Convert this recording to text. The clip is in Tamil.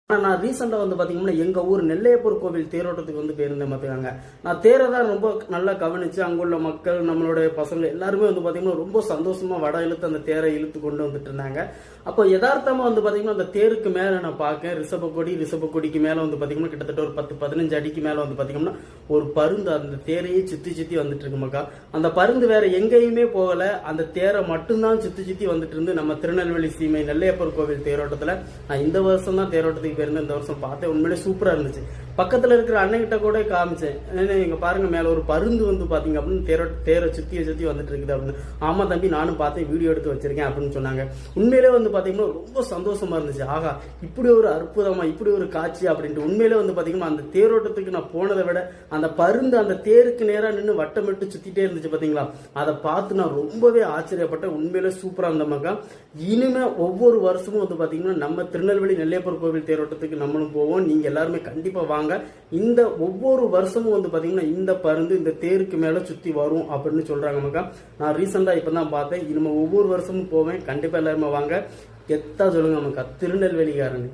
ஆனால் நான் ரீசெண்டாக வந்து பார்த்தீங்கன்னா எங்கள் ஊர் நெல்லையப்பர் கோவில் தேரோட்டத்துக்கு வந்து போயிருந்தேன் பார்த்துக்காங்க. நான் தேரை தான் ரொம்ப நல்லா கவனித்து அங்குள்ள மக்கள் நம்மளுடைய பசங்க எல்லாருமே வந்து பார்த்தீங்கன்னா ரொம்ப சந்தோஷமாக வட இழுத்து அந்த தேரை இழுத்து கொண்டு வந்துட்டு இருந்தாங்க. அப்போ யதார்த்தமாக வந்து பார்த்தீங்கன்னா அந்த தேருக்கு மேலே நான் பார்க்கேன் ரிஷப கொடிக்கு மேலே வந்து பார்த்தீங்கன்னா கிட்டத்தட்ட ஒரு 10-15 அடிக்கு மேலே வந்து பார்த்தீங்கன்னா ஒரு பருந்து அந்த தேரையே சுற்றி வந்துட்டு இருக்கு மக்கா. அந்த பருந்து வேற எங்கேயுமே போகலை, அந்த தேரை மட்டும்தான் சுற்றி வந்துட்டு இருந்து நம்ம திருநெல்வேலி சீமை நெல்லையப்பர் கோவில் தேரோட்டத்தில் நான் இந்த வருஷம் தான் தேரோட்டத்துக்கு போயிருந்தேன். இந்த வருஷம் பார்த்தேன், உண்மையிலே சூப்பரா இருந்துச்சு. பக்கத்துல இருக்கிற அண்ணன்கிட்ட கூட காமிச்சேன், இங்க பாருங்க மேல ஒரு பருந்து வந்து பாத்தீங்க அப்படின்னு தேரை சுத்தி வந்துட்டு இருக்குது அப்படின்னு. ஆமா தம்பி நானும் பார்த்தேன், வீடியோ எடுத்து வச்சிருக்கேன் அப்படின்னு சொன்னாங்க. உண்மையிலே வந்து பாத்தீங்கன்னா ரொம்ப சந்தோஷமா இருந்துச்சு. ஆகா இப்படி ஒரு அற்புதமா இப்படி ஒரு காட்சி அப்படின்ட்டு. உண்மையிலே வந்து பாத்தீங்கன்னா அந்த தேரோட்டத்துக்கு நான் போனதை விட அந்த பருந்து அந்த தேருக்கு நேரா நின்று வட்டமிட்டு சுத்திட்டே இருந்துச்சு பாத்தீங்களா, அதை பார்த்து நான் ரொம்பவே ஆச்சரியப்பட்டேன். உண்மையிலே சூப்பரா இருந்தமாக்கா. இனிமே ஒவ்வொரு வருஷமும் வந்து பாத்தீங்கன்னா நம்ம திருநெல்வேலி நெல்லையப்பர் கோவில் தேரோட்டத்துக்கு நம்மளும் போவோம். நீங்க எல்லாருமே கண்டிப்பா வாங்க. இந்த ஒவ்வொரு வருஷமும் வந்து பாத்தீங்கன்னா இந்த பருந்து இந்த தேருக்கு மேல சுத்தி வரும் அப்படின்னு சொல்றாங்க மக்கா. நான் ரீசெண்டா இப்பதான் பார்த்தேன். இனிமே ஒவ்வொரு வருஷமும் போவேன். கண்டிப்பா எல்லாருமே வாங்க. எத்தா சொல்லுங்க மக்கா, திருநெல்வேலிக்காரன்.